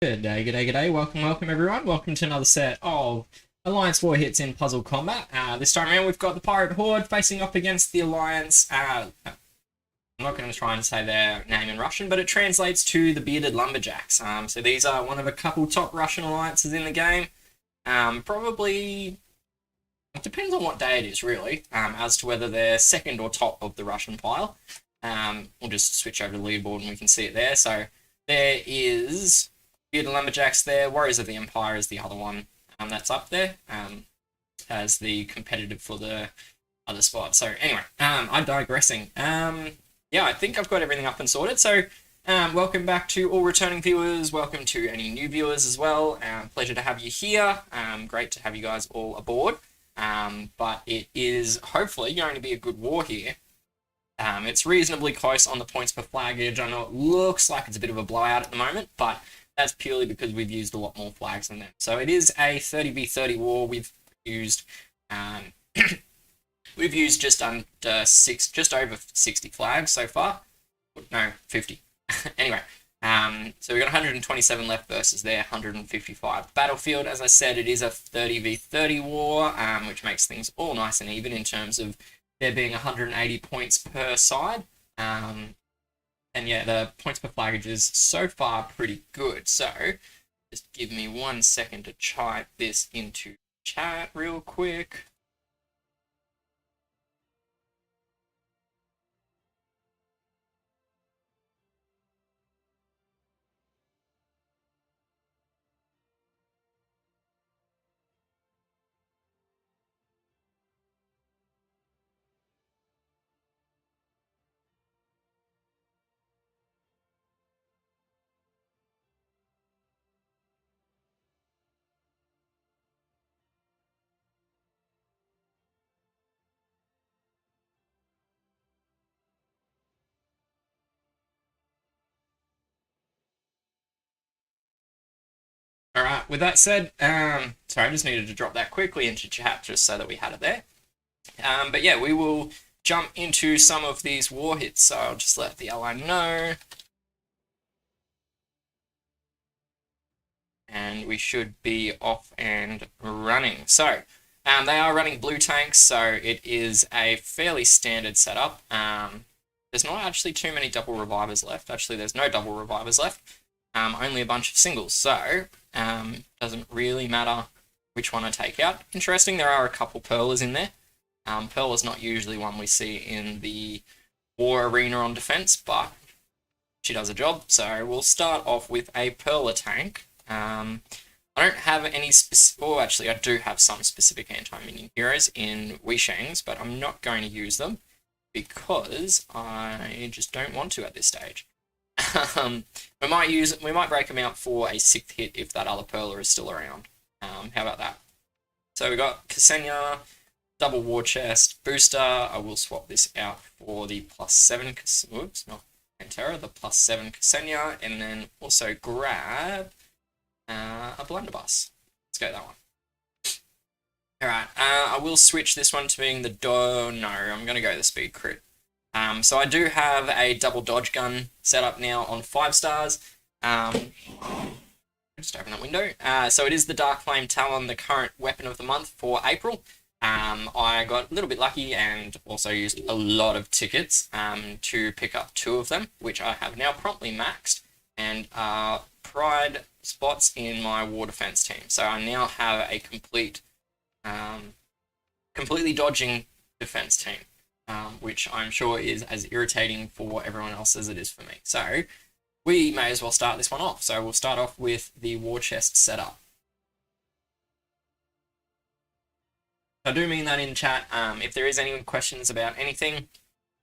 G'day, g'day, g'day. Welcome everyone. Welcome to another set of Alliance War Hits in Puzzle Combat. This time around we've got the Pirate Horde facing up against the Alliance. I'm not going to try and say their name in Russian, but it translates to the Bearded Lumberjacks. So these are one of a couple top Russian alliances in the game. Probably, it depends on what day it is really, as to whether they're second or top of the Russian pile. We'll just switch over to the leaderboard and we can see it there. So there is Bearded Lumberjacks there. Warriors of the Empire is the other one that's up there as the competitive for the other spot. So anyway, I'm digressing. Yeah, I think I've got everything up and sorted. So welcome back to all returning viewers. Welcome to any new viewers as well. Pleasure to have you here. Great to have you guys all aboard. But it is hopefully going to be a good war here. It's reasonably close on the points per flaggage. I know it looks like it's a bit of a blowout at the moment, but that's purely because we've used a lot more flags than them. So it is a 30v30 war. We've used just over 60 flags so far. No, 50. Anyway, so we've got 127 left versus their 155. Battlefield, as I said, it is a 30v30 war, which makes things all nice and even in terms of there being 180 points per side. And yeah, the points per flaggage is so far pretty good. So just give me 1 second to type this into chat real quick. All right, with that said, sorry, I just needed to drop that quickly into chat just so that we had it there. But yeah, we will jump into some of these war hits. So I'll just let the ally know. And we should be off and running. So they are running blue tanks, so it is a fairly standard setup. There's not actually too many double revivers left. Actually, there's no double revivers left. Only a bunch of singles. So doesn't really matter which one I take out. Interesting, there are a couple Pearlers in there. Pearl is not usually one we see in the war arena on defense, but she does a job. So we'll start off with a Pearler tank. I don't have any specific... Oh, actually, I do have some specific anti-minion heroes in Weishangs, but I'm not going to use them because I just don't want to at this stage. We might break them out for a 6th hit if that other Pearler is still around. How about that? So we got Ksenia, double war chest, booster. I will swap this out for the +7, oops, not Pantera, the +7 Ksenia, and then also grab a blunderbuss. Let's go that one. Alright, I will switch this one to being the no, I'm going to go the speed crit. So I do have a double dodge gun set up now on 5 stars. Just open that window. So it is the Dark Flame Talon, the current weapon of the month for April. I got a little bit lucky and also used a lot of tickets to pick up 2 of them, which I have now promptly maxed and pride spots in my war defense team. So I now have a completely dodging defense team. Which I'm sure is as irritating for everyone else as it is for me. So we may as well start this one off. So we'll start off with the war chest setup. I do mean that in chat. If there is any questions about anything,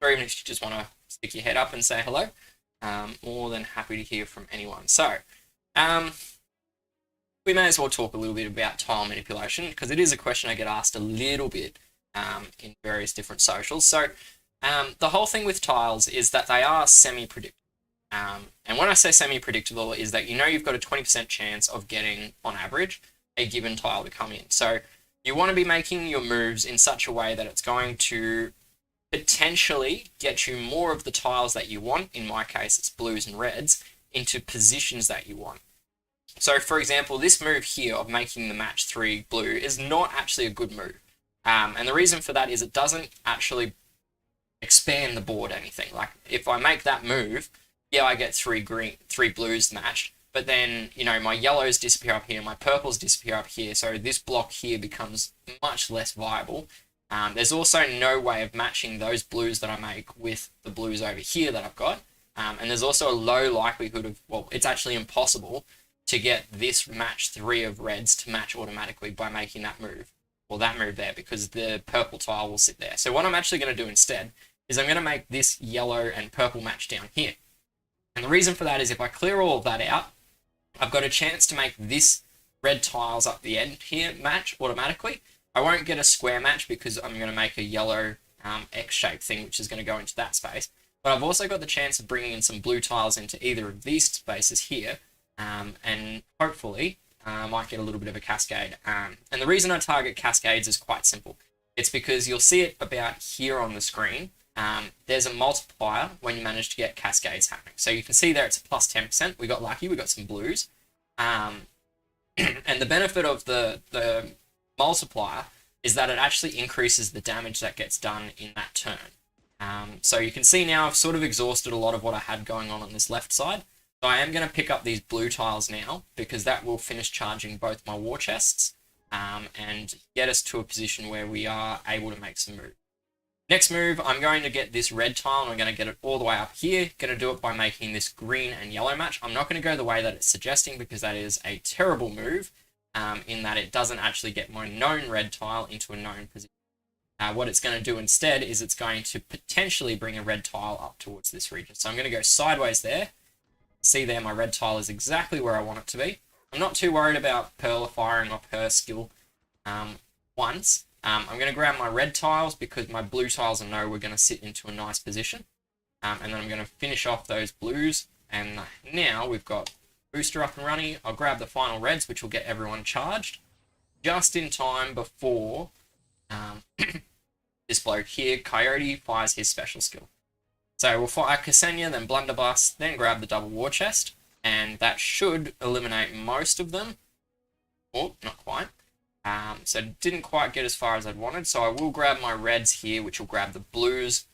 or even if you just want to stick your head up and say hello, more than happy to hear from anyone. So we may as well talk a little bit about tile manipulation because it is a question I get asked a little bit in various different socials. So the whole thing with tiles is that they are semi-predictable. And when I say semi-predictable is that you know you've got a 20% chance of getting, on average, a given tile to come in. So you want to be making your moves in such a way that it's going to potentially get you more of the tiles that you want, in my case it's blues and reds, into positions that you want. So, for example, this move here of making the match 3 blue is not actually a good move. And the reason for that is it doesn't actually expand the board anything. Like, if I make that move, yeah, I get 3 blues matched, but then, you know, my yellows disappear up here, my purples disappear up here, so this block here becomes much less viable. There's also no way of matching those blues that I make with the blues over here that I've got. And there's also a low likelihood of, well, it's actually impossible to get this match 3 of reds to match automatically by making that move, or that move there, because the purple tile will sit there. So what I'm actually going to do instead is I'm going to make this yellow and purple match down here. And the reason for that is if I clear all of that out, I've got a chance to make this red tiles up the end here match automatically. I won't get a square match because I'm going to make a yellow X-shaped thing, which is going to go into that space. But I've also got the chance of bringing in some blue tiles into either of these spaces here, and hopefully I might get a little bit of a cascade. And the reason I target cascades is quite simple. It's because you'll see it about here on the screen. There's a multiplier when you manage to get cascades happening. So you can see there it's a plus 10%. We got lucky, we got some blues. And the benefit of the multiplier is that it actually increases the damage that gets done in that turn. So you can see now I've sort of exhausted a lot of what I had going on this left side. So I am going to pick up these blue tiles now because that will finish charging both my war chests and get us to a position where we are able to make some moves. Next move, I'm going to get this red tile and I'm going to get it all the way up here. Going to do it by making this green and yellow match. I'm not going to go the way that it's suggesting because that is a terrible move in that it doesn't actually get my known red tile into a known position. What it's going to do instead is it's going to potentially bring a red tile up towards this region. So I'm going to go sideways there. See there, my red tile is exactly where I want it to be. I'm not too worried about Pearl firing off her skill once. I'm going to grab my red tiles because my blue tiles I know we're going to sit into a nice position. And then I'm going to finish off those blues. And now we've got booster up and running. I'll grab the final reds, which will get everyone charged just in time before this bloke here, Coyote, fires his special skill. So we'll fire Ksenia, then Blunderbuss, then grab the double war chest, and that should eliminate most of them. Oh, not quite. So didn't quite get as far as I'd wanted, so I will grab my reds here, which will grab the blues.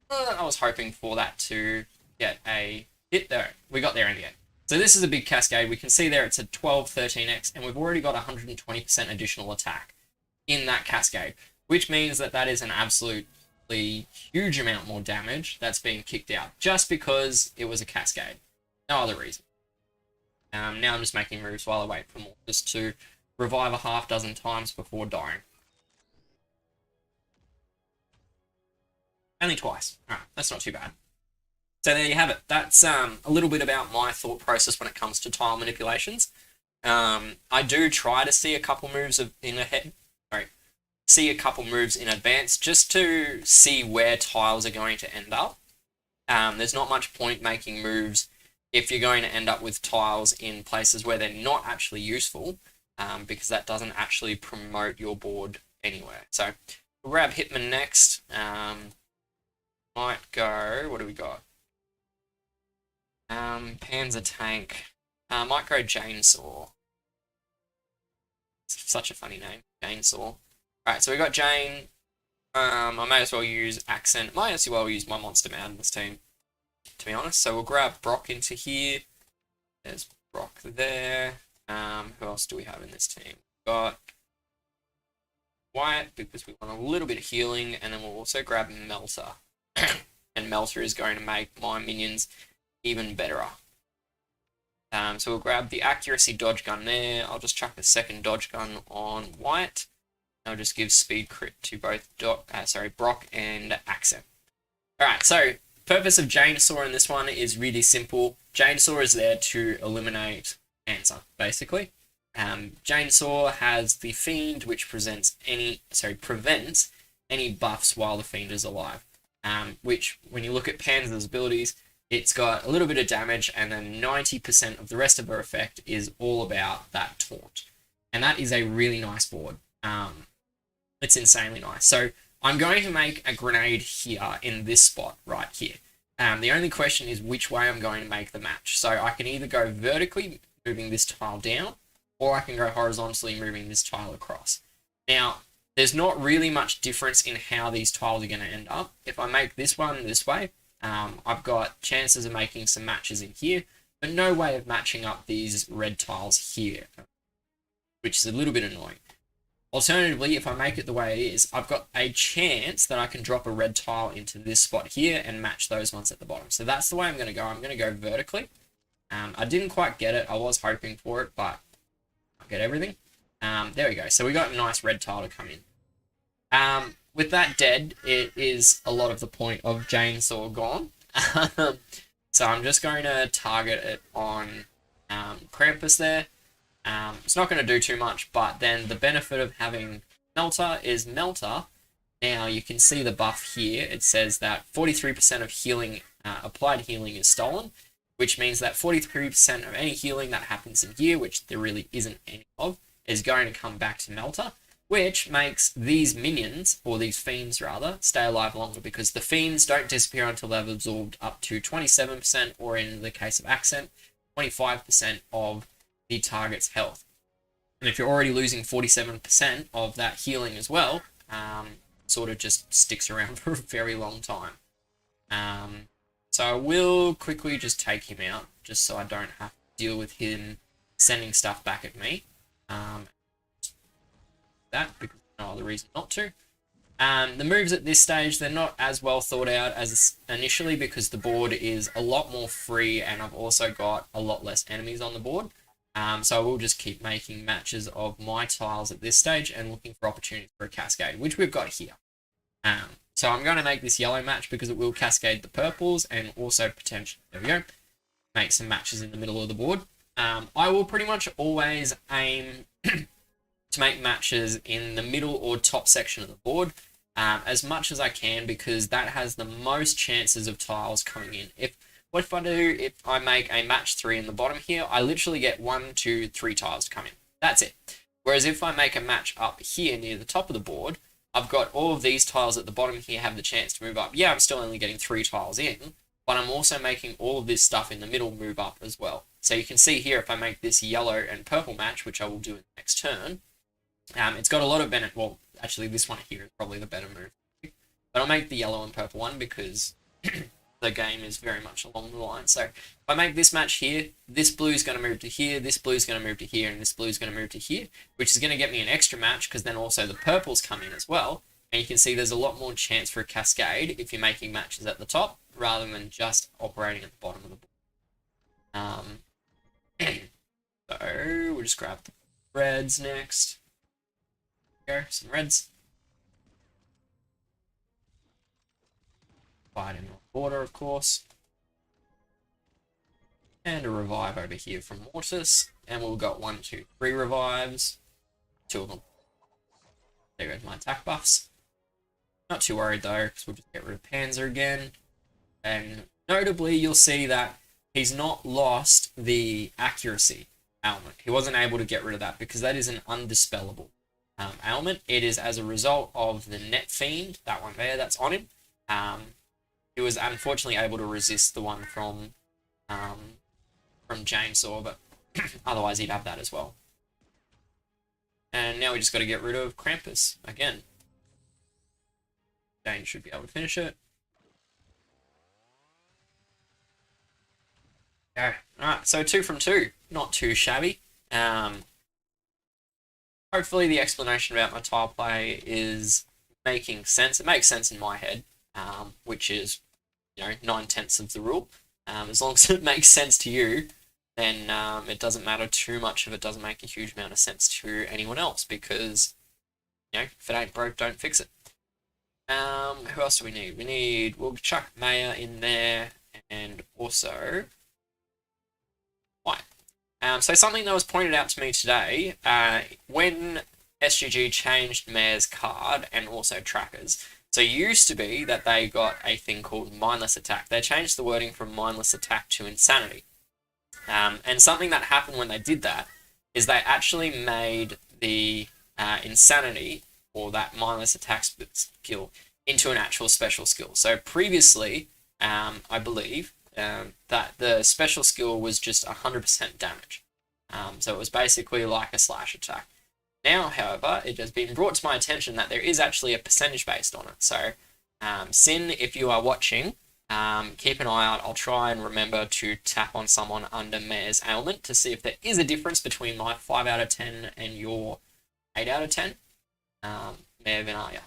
I was hoping for that to get a hit there. We got there in the end. So this is a big cascade. We can see there it's a 12, 13x, and we've already got 120% additional attack in that cascade, which means that that is an absolutely huge amount more damage that's being kicked out just because it was a cascade. No other reason. Now I'm just making moves while I wait for more, just to revive a half dozen times before dying. Only twice. Alright, that's not too bad. So there you have it. That's a little bit about my thought process when it comes to tile manipulations. I do try to see a couple moves see a couple moves in advance just to see where tiles are going to end up. There's not much point making moves if you're going to end up with tiles in places where they're not actually useful, because that doesn't actually promote your board anywhere. So we'll grab Hitman next. Might go, what do we got? Panzer Tank. Might go Chainsaw. It's such a funny name, Chainsaw. Alright, so we got Jane. I may as well use Accent. Might as well use my Monster Man in this team, to be honest. So we'll grab Brock into here. There's Brock there. Who else do we have in this team? We've got Wyatt, because we want a little bit of healing, and then we'll also grab Melter. And Melter is going to make my minions even better. So we'll grab the accuracy dodge gun there. I'll just chuck the second dodge gun on Wyatt. I'll just give speed crit to both Brock and Accent. Alright, so purpose of Chainsaw in this one is really simple. Chainsaw is there to eliminate Answer, basically. Chainsaw has the Fiend, which prevents any buffs while the Fiend is alive. Which, when you look at Panzer's abilities, it's got a little bit of damage, and then 90% of the rest of her effect is all about that taunt. And that is a really nice board. It's insanely nice. So I'm going to make a grenade here in this spot right here. The only question is which way I'm going to make the match. So I can either go vertically, moving this tile down, or I can go horizontally, moving this tile across. Now, there's not really much difference in how these tiles are going to end up. If I make this one this way, I've got chances of making some matches in here, but no way of matching up these red tiles here, which is a little bit annoying. Alternatively, if I make it the way it is, I've got a chance that I can drop a red tile into this spot here and match those ones at the bottom. So that's the way I'm going to go. I'm going to go vertically. I didn't quite get it. I was hoping for it, but I'll get everything. There we go. So we got a nice red tile to come in. With that dead, it is a lot of the point of Chainsaw gone. So I'm just going to target it on Krampus there. It's not going to do too much, but then the benefit of having Melter is Melter. Now you can see the buff here. It says that 43% of healing, applied healing is stolen, which means that 43% of any healing that happens in here, which there really isn't any of, is going to come back to Melter, which makes these minions, or these fiends rather, stay alive longer, because the fiends don't disappear until they've absorbed up to 27%, or in the case of Accent, 25% of the target's health. And if you're already losing 47% of that healing as well, sort of just sticks around for a very long time. So I will quickly just take him out, just so I don't have to deal with him sending stuff back at me. That, because there's no other reason not to. The moves at this stage, they're not as well thought out as initially, because the board is a lot more free, and I've also got a lot less enemies on the board. So I will just keep making matches of my tiles at this stage and looking for opportunities for a cascade, which we've got here. So I'm going to make this yellow match because it will cascade the purples, and also potentially, there we go, make some matches in the middle of the board. I will pretty much always aim to make matches in the middle or top section of the board as much as I can, because that has the most chances of tiles coming in. If I make a match 3 in the bottom here, I literally get 1, 2, 3 tiles to come in. That's it. Whereas if I make a match up here near the top of the board, I've got all of these tiles at the bottom here have the chance to move up. Yeah, I'm still only getting 3 tiles in, but I'm also making all of this stuff in the middle move up as well. So you can see here, if I make this yellow and purple match, which I will do in the next turn, it's got a lot of benefit. Well, actually, this one here is probably the better move. But I'll make the yellow and purple one because the game is very much along the line. So if I make this match here, this blue is going to move to here, this blue is going to move to here, and this blue is going to move to here, which is going to get me an extra match, because then also the purples come in as well. And you can see there's a lot more chance for a cascade if you're making matches at the top rather than just operating at the bottom of the board. So we'll just grab the reds next. Go, some reds. Fight in order, of course. And a revive over here from Mortis. And we've got 1, 2, 3 revives. 2 of them. There goes my attack buffs. Not too worried though, because we'll just get rid of Panzer again. And notably, you'll see that he's not lost the accuracy element. He wasn't able to get rid of that because that is an undispellable ailment. It is as a result of the Net Fiend, that one there, that's on him. He was unfortunately able to resist the one from Chainsaw, but otherwise he'd have that as well. And now we just got to get rid of Krampus again. Dane should be able to finish it. Go. Alright, so 2 from 2. Not too shabby. Hopefully the explanation about my tile play is making sense. It makes sense in my head, which is, 9/10 of the rule. As long as it makes sense to you, then it doesn't matter too much if it doesn't make a huge amount of sense to anyone else, because, if it ain't broke, don't fix it. Who else do we need? We'll chuck Maya in there, and also White. So something that was pointed out to me today, when SGG changed Mayor's card and also trackers, so it used to be that they got a thing called Mindless Attack. They changed the wording from Mindless Attack to Insanity. And something that happened when they did that is they actually made the Insanity, or that Mindless Attack skill, into an actual special skill. So previously, I believe, that the special skill was just 100% damage. So it was basically like a slash attack. Now, however, it has been brought to my attention that there is actually a percentage based on it. So, Sin, if you are watching, keep an eye out. I'll try and remember to tap on someone under Mayor's ailment to see if there is a difference between my 5 out of 10 and your 8 out of 10. Mayor Vinaya.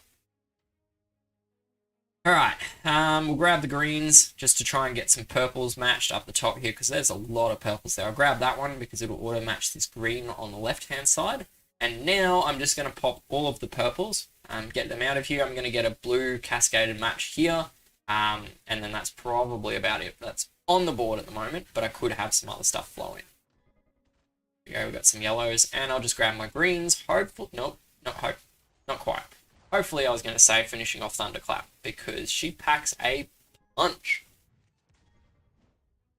Alright, we'll grab the greens just to try and get some purples matched up the top here because there's a lot of purples there. I'll grab that one because it'll auto match this green on the left-hand side. And now I'm just going to pop all of the purples, get them out of here. I'm going to get a blue cascaded match here, and then that's probably about it. That's on the board at the moment, but I could have some other stuff flowing. There we go, we've got some yellows, and I'll just grab my greens. Hopefully, nope, not quite. Hopefully, I was going to say finishing off Thunderclap because she packs a punch.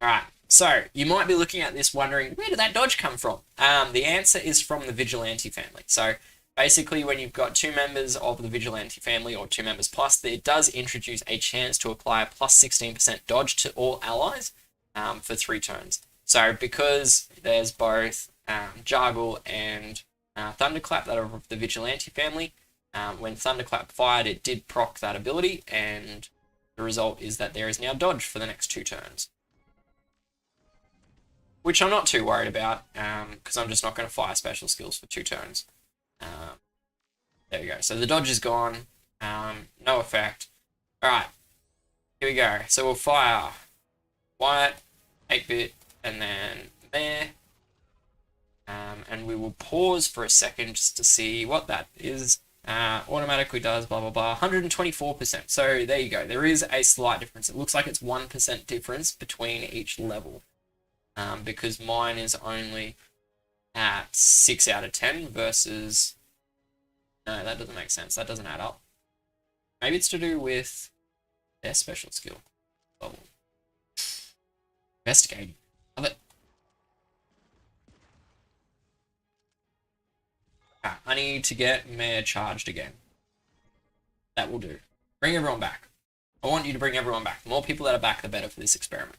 Alright, so you might be looking at this wondering, where did that dodge come from? The answer is from the Vigilante family. So basically, when you've got 2 members of the Vigilante family or 2 members plus, it does introduce a chance to apply a plus 16% dodge to all allies for 3 turns. So because there's both Jargle and Thunderclap that are of the Vigilante family, when Thunderclap fired, it did proc that ability, and the result is that there is now dodge for the next 2 turns. Which I'm not too worried about, because I'm just not going to fire special skills for 2 turns. There we go. So the dodge is gone. No effect. Alright. Here we go. So we'll fire White, 8-bit, and then there. And we will pause for a second just to see what that is. Automatically does blah blah blah 124%. So there you go, there is a slight difference. It looks like it's 1% difference between each level, because mine is only at 6 out of 10 versus, no, that doesn't make sense, that doesn't add up. Maybe it's to do with their special skill level. Investigating. Love it. I need to get Mayor charged again. That will do. Bring everyone back. I want you to bring everyone back. The more people that are back, the better for this experiment.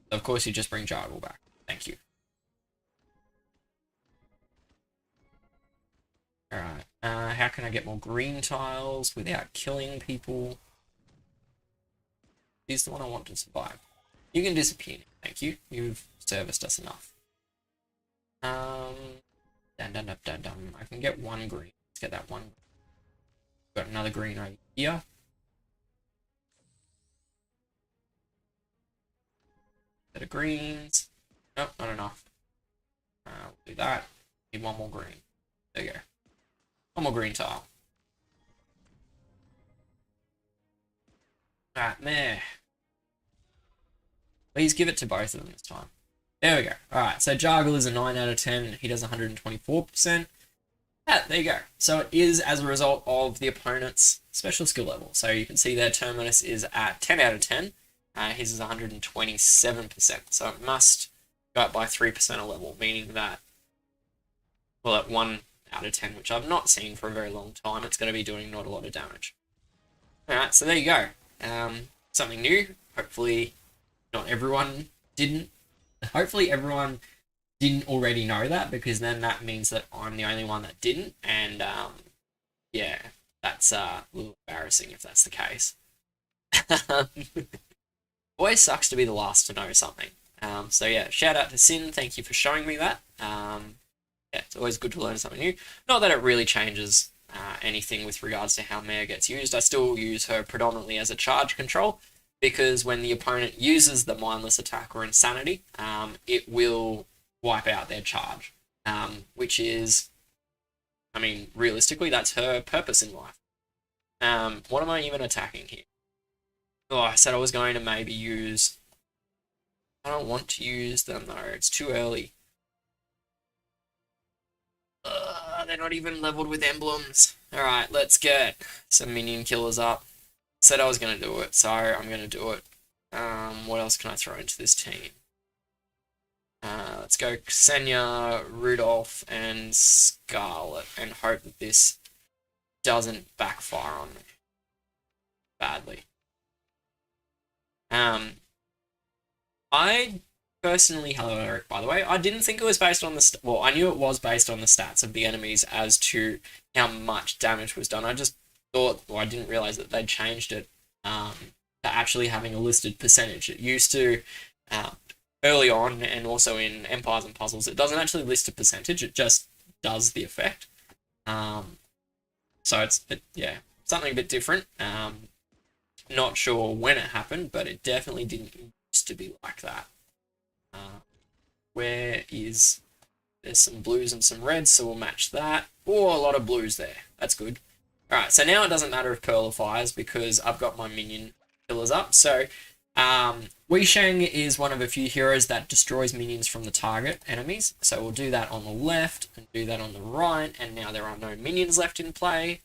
So of course, you just bring Jargle back. Thank you. Alright. How can I get more green tiles without killing people? He's the one I want to survive. You can disappear. Thank you. You've serviced us enough. I can get 1 green. Let's get that 1. Got another green right here. Bit of greens. Nope, not enough. We'll do that. Need 1 more green. There you go. 1 more green tile. Alright, there. Please give it to both of them this time. There we go. Alright, so Jargle is a 9 out of 10. He does 124%. Yeah, there you go. So it is as a result of the opponent's special skill level. So you can see their Terminus is at 10 out of 10. His is 127%. So it must go up by 3% a level, meaning that, well, at 1 out of 10, which I've not seen for a very long time, it's going to be doing not a lot of damage. Alright, so there you go. Something new. Hopefully not everyone didn't. Hopefully everyone didn't already know that, because then that means that I'm the only one that didn't, and yeah, that's a little embarrassing if that's the case. Always sucks to be the last to know something. So yeah, shout out to Sin, thank you for showing me that. Yeah, it's always good to learn something new. Not that it really changes anything with regards to how Mare gets used. I still use her predominantly as a charge control, because when the opponent uses the mindless attack or insanity, it will wipe out their charge, which is, I mean, realistically, that's her purpose in life. What am I even attacking here? Oh, I said I was going to maybe use, I don't want to use them though, it's too early. They're not even leveled with emblems. Alright, let's get some minion killers up. Said I was going to do it, so I'm going to do it. What else can I throw into this team? Let's go Ksenia, Rudolph, and Scarlet, and hope that this doesn't backfire on me badly. I personally, hello Eric, by the way, I didn't think it was based on the, well, I knew it was based on the stats of the enemies as to how much damage was done. I just thought, well, I didn't realize that they'd changed it to actually having a listed percentage. It used to, early on, and also in Empires and Puzzles, it doesn't actually list a percentage, it just does the effect. So yeah, something a bit different. Not sure when it happened, but it definitely didn't used to be like that. Where is... There's some blues and some reds, so we'll match that. Oh, a lot of blues there. That's good. Alright, so now it doesn't matter if Pearl fires because I've got my minion pillars up. So, Wei Shang is one of a few heroes that destroys minions from the target enemies. So we'll do that on the left and do that on the right. And now there are no minions left in play.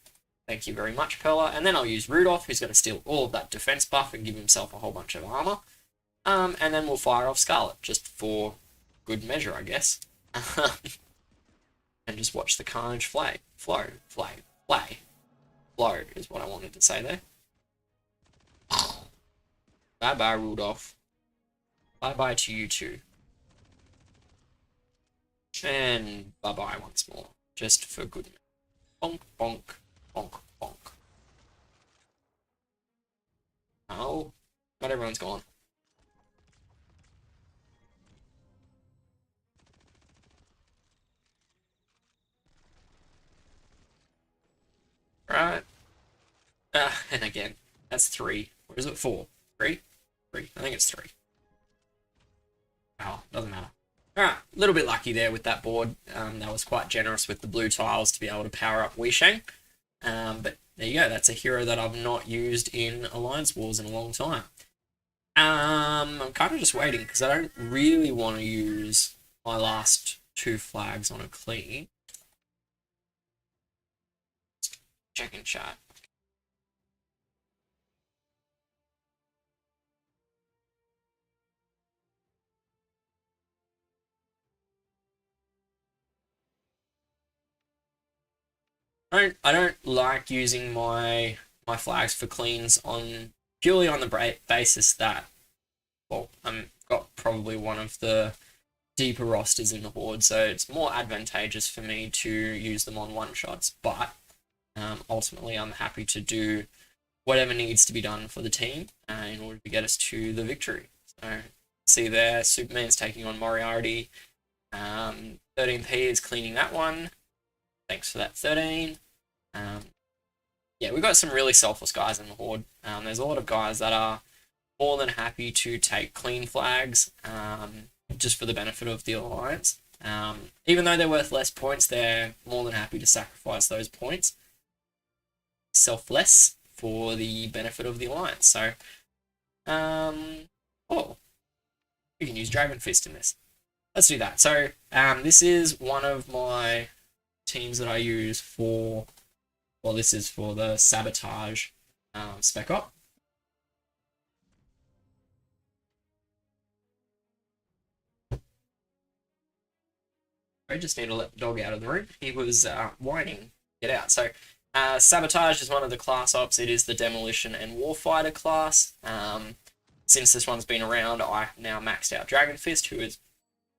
Thank you very much, Perla. And then I'll use Rudolph, who's going to steal all of that defense buff and give himself a whole bunch of armor. And then we'll fire off Scarlet, just for good measure, I guess. And just watch the carnage flow is what I wanted to say there. Bye-bye, Rudolph. Bye-bye to you too. And bye-bye once more, just for good measure. Bonk, bonk, bonk, bonk. Oh, not everyone's gone. Right. And again, that's 3. Or is it 4? 3? 3. I think it's 3. Oh, doesn't matter. Alright, a little bit lucky there with that board. That was quite generous with the blue tiles to be able to power up Wei Shang. But there you go, that's a hero that I've not used in Alliance Wars in a long time. I'm kind of just waiting because I don't really want to use my last 2 flags on a clean. Checking chat. I don't like using my flags for cleans on purely on the basis that, well, I'm got probably one of the deeper rosters in the Horde, so it's more advantageous for me to use them on one-shots, but ultimately I'm happy to do whatever needs to be done for the team in order to get us to the victory. So, see there, Superman's taking on Moriarty. 13p is cleaning that one. Thanks for that, 13. Yeah, we've got some really selfless guys in the Horde. There's a lot of guys that are more than happy to take clean flags just for the benefit of the Alliance. Even though they're worth less points, they're more than happy to sacrifice those points. Selfless for the benefit of the Alliance. So, oh, we can use Dragon Fist in this. Let's do that. So, this is one of my teams that I use for, well, this is for the Sabotage spec op. I just need to let the dog out of the room. He was whining. Get out. So, Sabotage is one of the class ops. It is the Demolition and Warfighter class. Since this one's been around, I now maxed out Dragon Fist, who is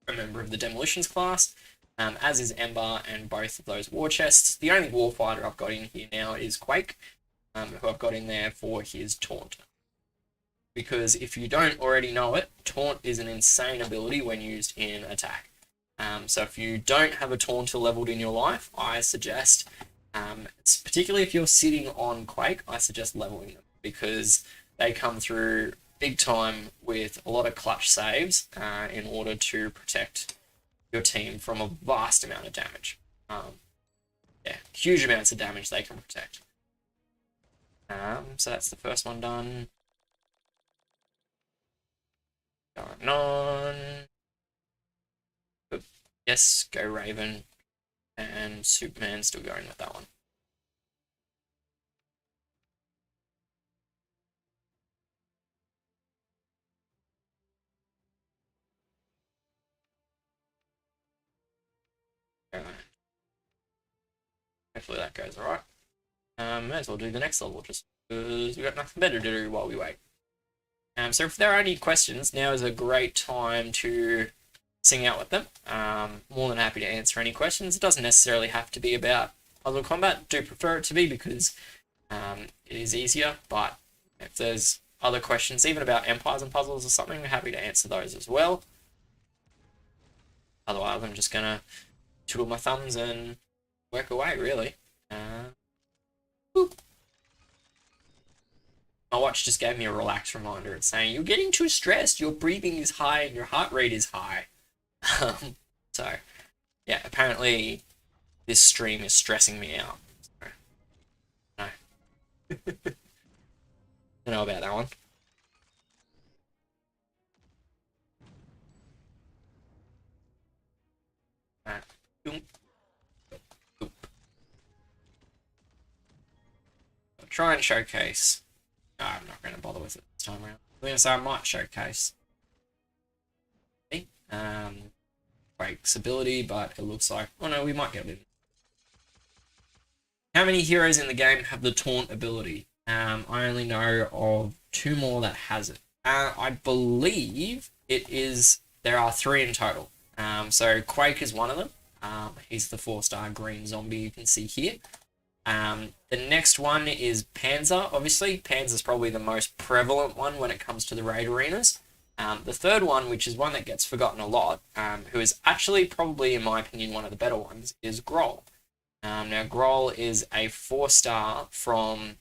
a member of the Demolitions class, as is Ember and both of those war chests. The only Warfighter I've got in here now is Quake, who I've got in there for his Taunt. Because if you don't already know it, Taunt is an insane ability when used in attack. So if you don't have a Taunter leveled in your life, I suggest, particularly if you're sitting on Quake, I suggest leveling them because they come through big time with a lot of clutch saves in order to protect your team from a vast amount of damage. Yeah, huge amounts of damage they can protect. So that's the first one done. Going on. Yes, go Raven. And Superman still going with that one. Hopefully that goes alright. May as well do the next level just because we've got nothing better to do while we wait. So if there are any questions, now is a great time to sing out with them. More than happy to answer any questions. It doesn't necessarily have to be about puzzle combat. Do prefer it to be because it is easier, but if there's other questions, even about empires and puzzles or something, we're happy to answer those as well. Otherwise, I'm just gonna twiddle my thumbs and work away, really. My watch just gave me a relaxed reminder. It's saying, you're getting too stressed, your breathing is high, and your heart rate is high. So, yeah, apparently this stream is stressing me out. So, no. Don't know about that one. I'll try and showcase. No, I'm not going to bother with it this time around. I'm going to say I might showcase Quake's ability, but it looks like, oh no, we might get it. How many heroes in the game have the taunt ability? I only know of 2 more that has it. I believe there are 3 in total. So Quake is one of them. He's the 4-star green zombie you can see here. The next one is Panzer, obviously. Panzer's probably the most prevalent one when it comes to the raid arenas. The third one, which is one that gets forgotten a lot, who is actually probably, in my opinion, one of the better ones, is Groll. Now, Groll is a 4-star from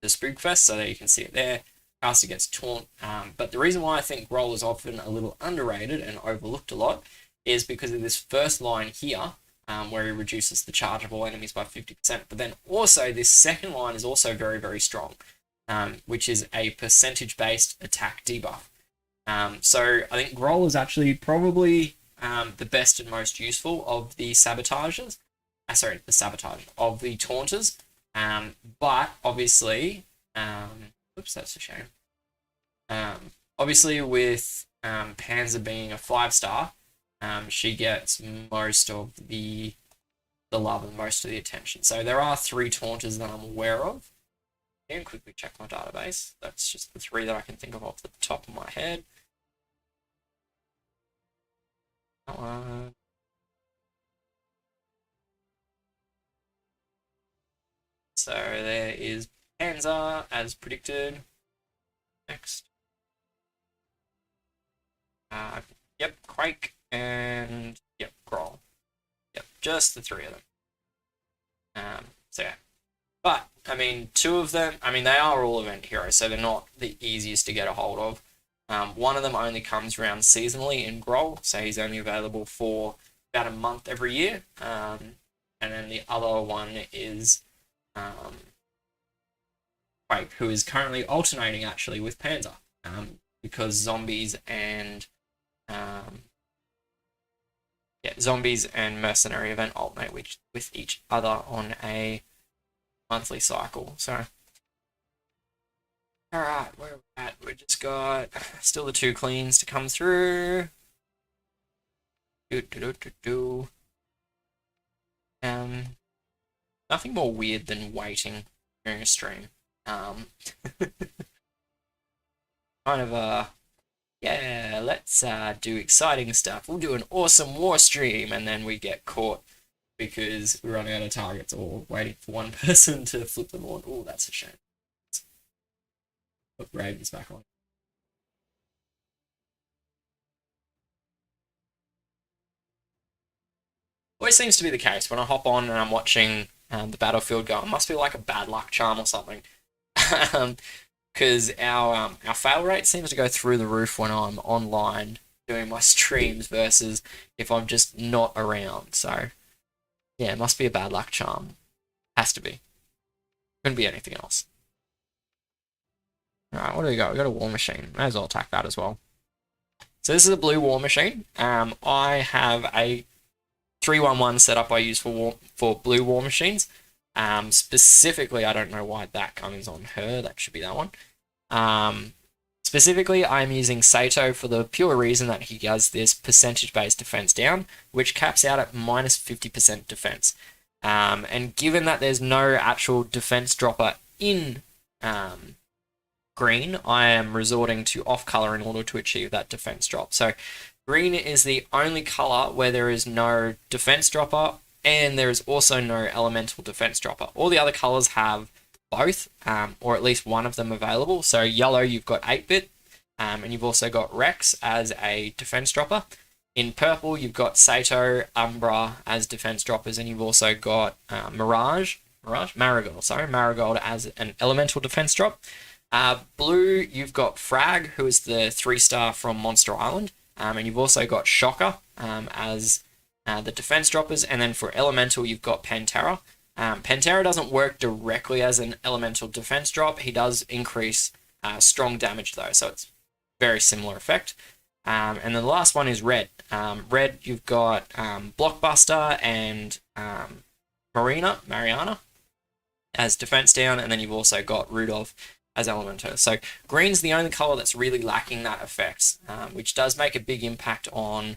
the Spookfest, so there you can see it there. Caster gets taunt, but the reason why I think Groll is often a little underrated and overlooked a lot is because of this first line here, where he reduces the charge of all enemies by 50%. But then also this second line is also very, very strong, which is a percentage-based attack debuff. So I think Groll is actually probably the best and most useful of the sabotages. The sabotage of the taunters. But obviously, oops, that's a shame. Obviously with Panzer being a 5-star, she gets most of the love and most of the attention. So there are 3 taunters that I'm aware of. I can quickly check my database. That's just the 3 that I can think of off the top of my head. So there is Panzer, as predicted. Next. Yep, Quake, and yep, Groll. Yep, just the 3 of them. So yeah. But, I mean, 2 of them, I mean, they are all event heroes, so they're not the easiest to get a hold of. One of them only comes around seasonally in Groll, so he's only available for about a month every year. And then the other one is Quake, who is currently alternating actually with Panzer, because zombies and zombies and mercenary event alternate with each other on a monthly cycle. So, all right, where are we at? We just got still the 2 cleans to come through. Nothing more weird than waiting during a stream. Kind of yeah, let's do exciting stuff. We'll do an awesome war stream, and then we get caught because we run out of targets or waiting for one person to flip them on. Oh, that's a shame. Put Ravens back on. Always seems to be the case when I hop on and I'm watching the battlefield go. It must be like a bad luck charm or something. Because our fail rate seems to go through the roof when I'm online doing my streams versus if I'm just not around. So, yeah, it must be a bad luck charm. Has to be. Couldn't be anything else. Alright, what do we got? We got a war machine. May as well attack that as well. So this is a blue war machine. I have a 311 setup I use for blue war machines. Specifically, I don't know why that comes on her. That should be that one. Specifically, I'm using Sato for the pure reason that he does this percentage-based defense down, which caps out at minus 50% defense. And given that there's no actual defense dropper in green, I am resorting to off color in order to achieve that defense drop. So green is the only color where there is no defense dropper, and there is also no elemental defense dropper. All the other colors have both, or at least one of them available. So yellow, you've got 8-bit, and you've also got Rex as a defense dropper. In purple, you've got Sato, Umbra as defense droppers, and you've also got Marigold as an elemental defense drop. Blue, you've got Frag, who is the 3-star from Monster Island, and you've also got Shocker as the defense droppers. And then for elemental, you've got Pantera. Pantera doesn't work directly as an elemental defense drop. He does increase strong damage though, so it's very similar effect. And then the last one is Red. Red, you've got Blockbuster and Mariana as defense down, and then you've also got Rudolph as Elementer. So green's the only color that's really lacking that effect, which does make a big impact on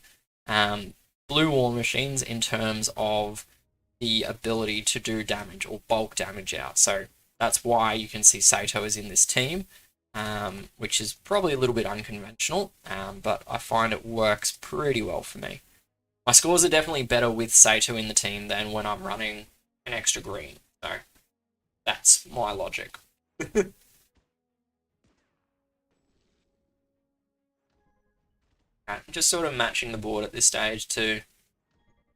blue war machines in terms of the ability to do damage or bulk damage out. So that's why you can see Sato is in this team, which is probably a little bit unconventional, but I find it works pretty well for me. My scores are definitely better with Sato in the team than when I'm running an extra green. So that's my logic. Right, just sort of matching the board at this stage to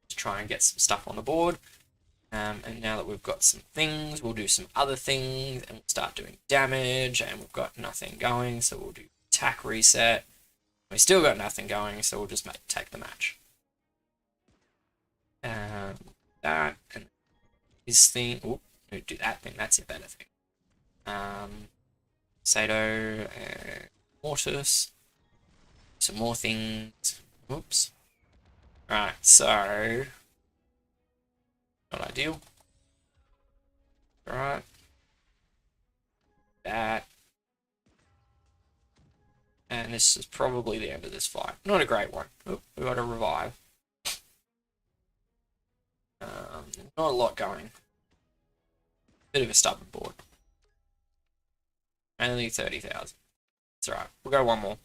try and get some stuff on the board. And now that we've got some things, we'll do some other things, and we'll start doing damage, and we've got nothing going, so we'll do attack reset. We still got nothing going, so we'll just take the match. That, and this thing, oh, we'll do that thing, that's a better thing. Sato, Mortis, some more things, whoops. Right, so, not ideal. Alright. That. And this is probably the end of this fight. Not a great one. Oh, we got a revive. Not a lot going. Bit of a stubborn board. Only 30,000. It's alright. We'll go one more.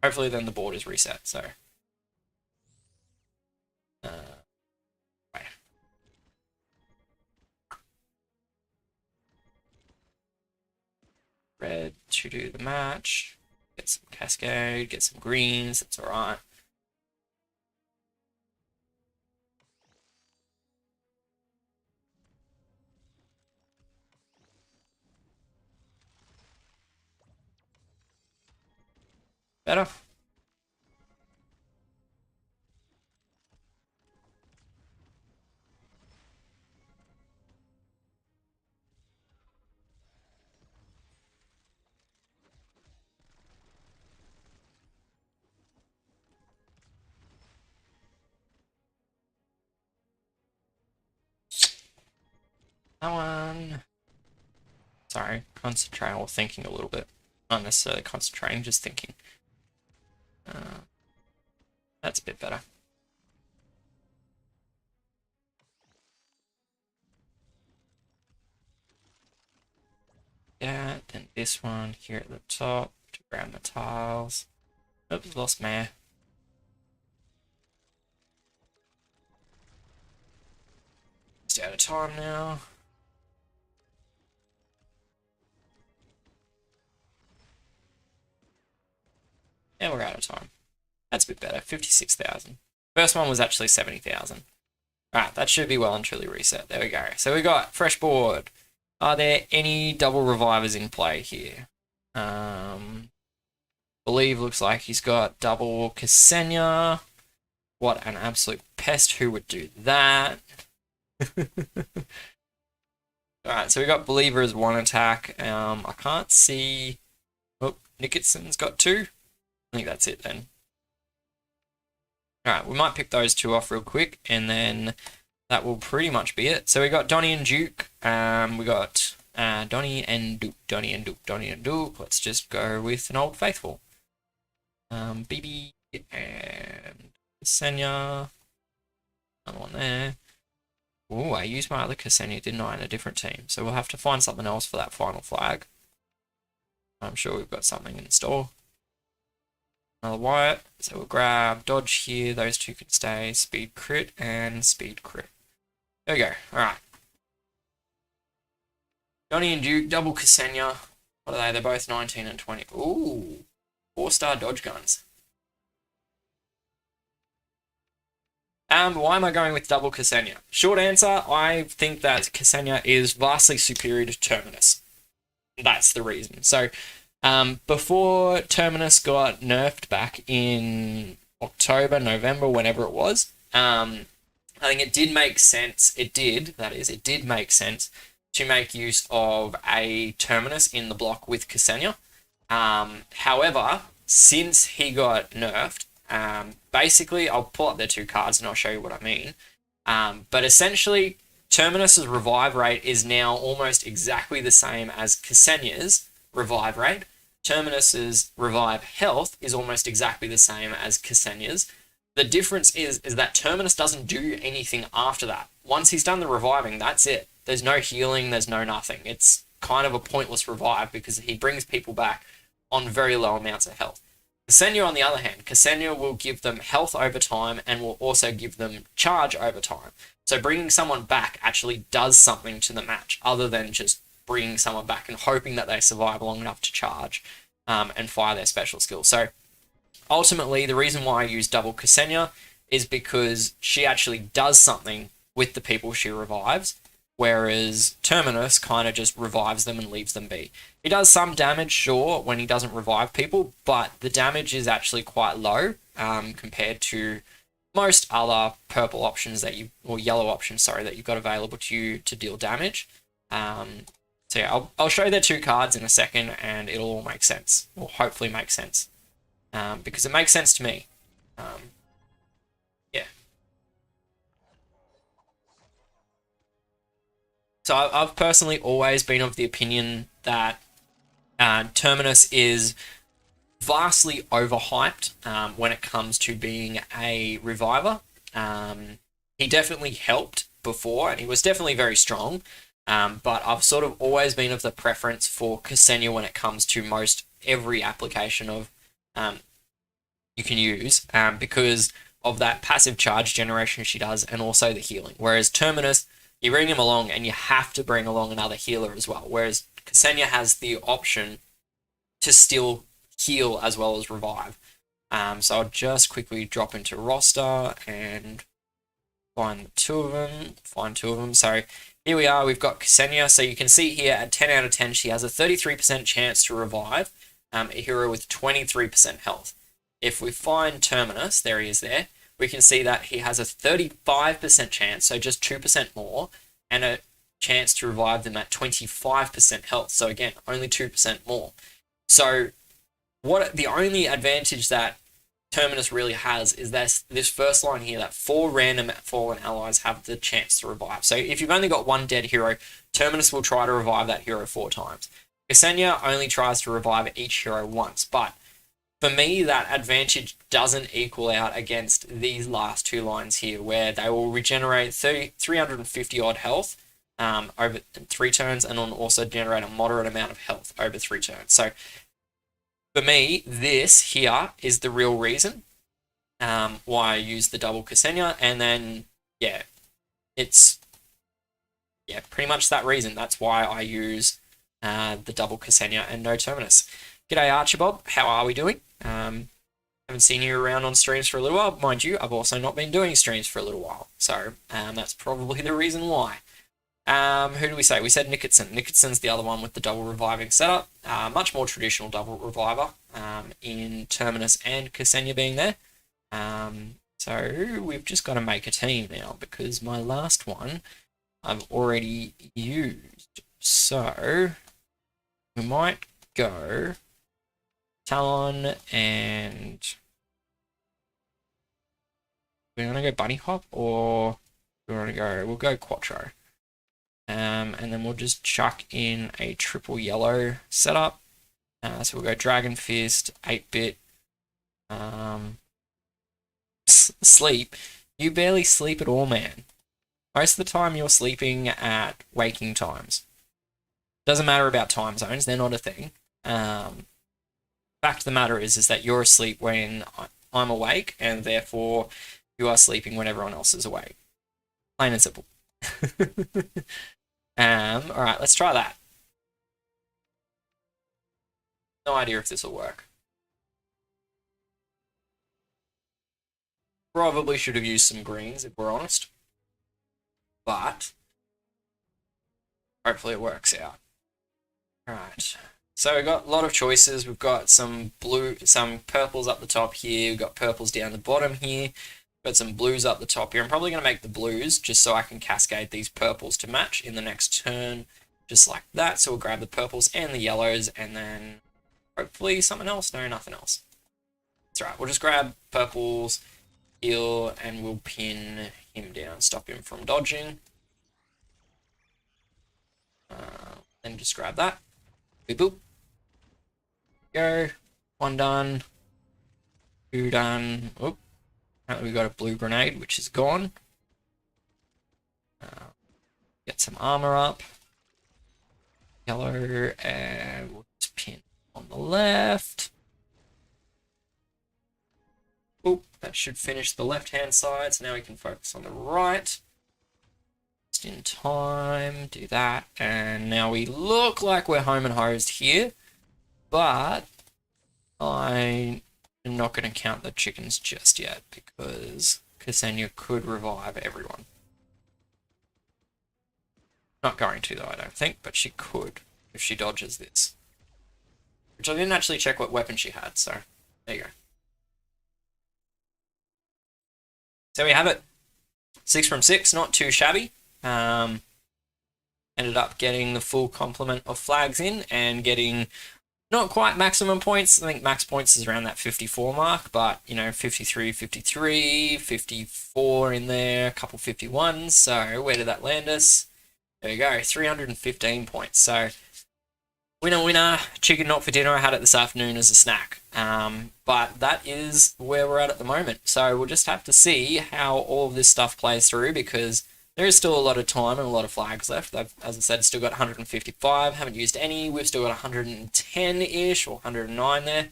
Hopefully then the board is reset, so. Red to do the match. Get some Cascade, get some greens, that's alright. Better. That one. Sorry, concentrating or thinking a little bit. Not necessarily concentrating, just thinking. That's a bit better. Yeah, then this one here at the top to grab the tiles. Oops, lost Mare. Just out of time now. And we're out of time. That's a bit better. 56,000. First one was actually 70,000. Alright, that should be well and truly reset. There we go. So we got fresh board. Are there any double revivers in play here? Believe looks like he's got double Ksenia. What an absolute pest. Who would do that? Alright, so we got Believer as one attack. I can't see. Oh, Nickerson's got 2. I think that's it then. Alright, we might pick those 2 off real quick, and then that will pretty much be it. So we got Donnie and Duke. We got Donnie and Duke. Let's just go with an Old Faithful. BB and Ksenia. Another one there. Oh, I used my other Ksenia, didn't I, in a different team. So we'll have to find something else for that final flag. I'm sure we've got something in store. Another Wyatt, so we'll grab dodge here, those two can stay, speed crit and speed crit. There we go, alright. Johnny and Duke, double Ksenia. What are they? They're both 19 and 20. Ooh, 4-star dodge guns. Why am I going with double Ksenia? Short answer, I think that Ksenia is vastly superior to Terminus. That's the reason. So, before Terminus got nerfed back in October, November, whenever it was, I think it did make sense. It did make sense to make use of a Terminus in the block with Ksenia. However, since he got nerfed, basically, I'll pull up their two cards and I'll show you what I mean. But essentially, Terminus's revive rate is now almost exactly the same as Ksenia's revive rate. Terminus's revive health is almost exactly the same as Ksenia's. The difference is that Terminus doesn't do anything after that. Once he's done the reviving, that's it. There's no healing, there's no nothing. It's kind of a pointless revive because he brings people back on very low amounts of health. Ksenia, on the other hand, Ksenia will give them health over time and will also give them charge over time. So bringing someone back actually does something to the match other than just bringing someone back and hoping that they survive long enough to charge and fire their special skill. So ultimately, the reason why I use double Ksenia is because she actually does something with the people she revives, whereas Terminus kind of just revives them and leaves them be. He does some damage, sure, when he doesn't revive people, but the damage is actually quite low compared to most other purple options that or yellow options, sorry, that you've got available to you to deal damage. So yeah, I'll show you their two cards in a second and it'll all make sense, or hopefully make sense, because it makes sense to me. Yeah. So I've personally always been of the opinion that Terminus is vastly overhyped when it comes to being a reviver. He definitely helped before, and he was definitely very strong, but I've sort of always been of the preference for Ksenia when it comes to most every application of you can use, because of that passive charge generation she does, and also the healing. Whereas Terminus, you bring him along and you have to bring along another healer as well, whereas Ksenia has the option to still heal as well as revive. So I'll just quickly drop into roster and find two of them. So here we are, we've got Ksenia. So you can see here at 10 out of 10, she has a 33% chance to revive a hero with 23% health. If we find Terminus, there he is there, we can see that he has a 35% chance, so just 2% more, and a chance to revive them at 25% health. So again, only 2% more. So the only advantage that Terminus really has is that this first line here, that 4 random fallen allies have the chance to revive. So if you've only got one dead hero, Terminus will try to revive that hero 4 times. Ksenia only tries to revive each hero once, but for me, that advantage doesn't equal out against these last 2 lines here, where they will regenerate 350 odd health over 3 turns, and also generate a moderate amount of health over 3 turns. So for me, this here is the real reason why I use the double Ksenia, and then it's pretty much that reason. That's why I use the double Ksenia and no Terminus. G'day Archibald, how are we doing? Haven't seen you around on streams for a little while. Mind you, I've also not been doing streams for a little while, so that's probably the reason why. Who do we say? We said Nickerson. Nickerson's the other one with the double reviving setup. Much more traditional double reviver in Terminus and Ksenia being there. So we've just got to make a team now because my last one I've already used. So we might go Talon and we're going to go Bunny Hop, or we'll go Quattro. And then we'll just chuck in a triple yellow setup. So we'll go Dragon Fist, 8-bit. Sleep. You barely sleep at all, man. Most of the time you're sleeping at waking times. Doesn't matter about time zones, they're not a thing. Fact of the matter is that you're asleep when I'm awake, and therefore you are sleeping when everyone else is awake. Plain and simple. All right, let's try that. No idea if this will work. Probably should have used some greens, if we're honest. But hopefully it works out. Alright. So we've got a lot of choices. We've got some purples up the top here. We've got purples down the bottom here. We've got some blues up the top here. I'm probably going to make the blues just so I can cascade these purples to match in the next turn. Just like that. So we'll grab the purples and the yellows and then hopefully something else. No, nothing else. That's right. We'll just grab purples, heal, and we'll pin him down. Stop him from dodging. Then just grab that. Boop, boop. Go. One done. Two done. Oop. Apparently we got a blue grenade, which is gone. Get some armor up. Yellow, and we'll just pin on the left. Oop, that should finish the left-hand side, so now we can focus on the right. Just in time, do that, and now we look like we're home and hosed here, but I am not going to count the chickens just yet, because Ksenia could revive everyone. Not going to, though, I don't think, but she could if she dodges this. Which I didn't actually check what weapon she had, so there you go. So we have it. 6 from 6, not too shabby. Ended up getting the full complement of flags in and getting not quite maximum points. I think max points is around that 54 mark, but, you know, 53, 53, 54 in there, a couple 51s. So where did that land us? There you go, 315 points. So winner, winner, chicken not for dinner. I had it this afternoon as a snack. But that is where we're at the moment. So we'll just have to see how all of this stuff plays through, because there is still a lot of time and a lot of flags left. I've, as I said, still got 155, haven't used any. We've still got 110-ish or 109 there.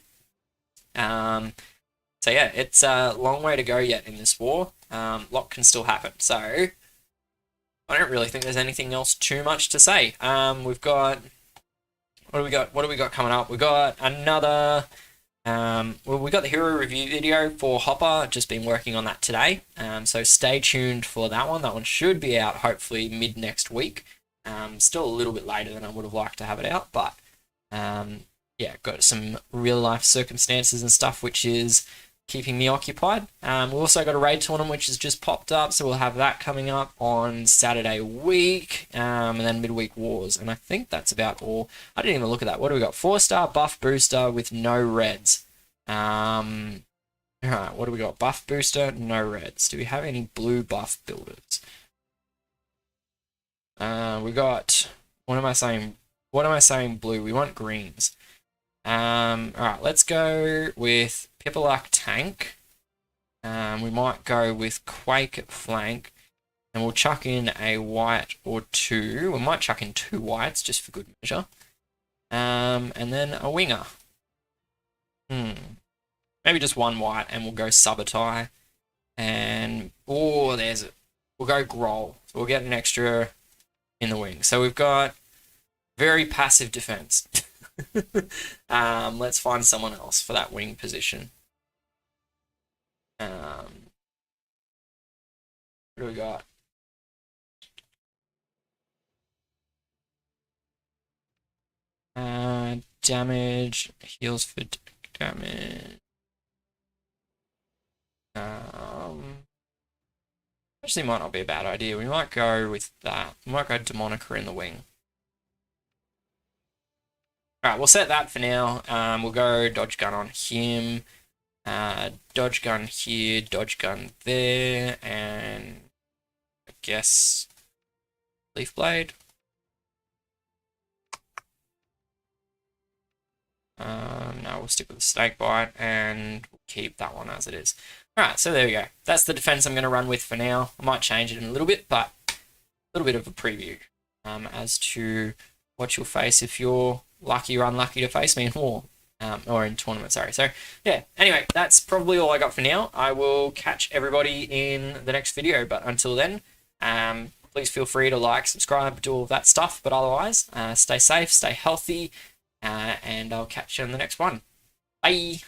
So yeah, it's a long way to go yet in this war. Lot can still happen. So I don't really think there's anything else too much to say. We've got... What do we got? What do we got coming up? We got another... well, we got the hero review video for Hopper. Just been working on that today. So stay tuned for that one. That one should be out hopefully mid next week. Still a little bit later than I would have liked to have it out, but yeah, got some real life circumstances and stuff which is keeping me occupied. We've also got a raid tournament which has just popped up, so we'll have that coming up on Saturday week, and then midweek wars, and I think that's about all. I didn't even look at that. What do we got? 4-star buff booster with no reds. Alright, what do we got? Buff booster, no reds. Do we have any blue buff builders? We got, what am I saying? What am I saying blue? We want greens. Alright, let's go with Pipalak tank. We might go with Quake at flank, and we'll chuck in a white or two. We might chuck in 2 whites just for good measure. And then a winger. Maybe just 1 white, and we'll go Sabotage. And oh, there's it. We'll go Groll. So we'll get an extra in the wing. So we've got very passive defense. Let's find someone else for that wing position. What do we got? Damage, heals for damage. Actually might not be a bad idea. We might go with that. We might go Demonica in the wing. Alright, we'll set that for now. We'll go dodge gun on him. Dodge gun here, dodge gun there, and I guess leaf blade. No, we'll stick with the snake bite and we'll keep that one as it is. Alright, so there we go. That's the defense I'm going to run with for now. I might change it in a little bit, but a little bit of a preview as to what you'll face if you're lucky or unlucky to face me in war. Or in tournament, sorry. So, yeah, anyway, that's probably all I got for now. I will catch everybody in the next video, but until then, please feel free to like, subscribe, do all of that stuff, but otherwise, stay safe, stay healthy, and I'll catch you in the next one. Bye!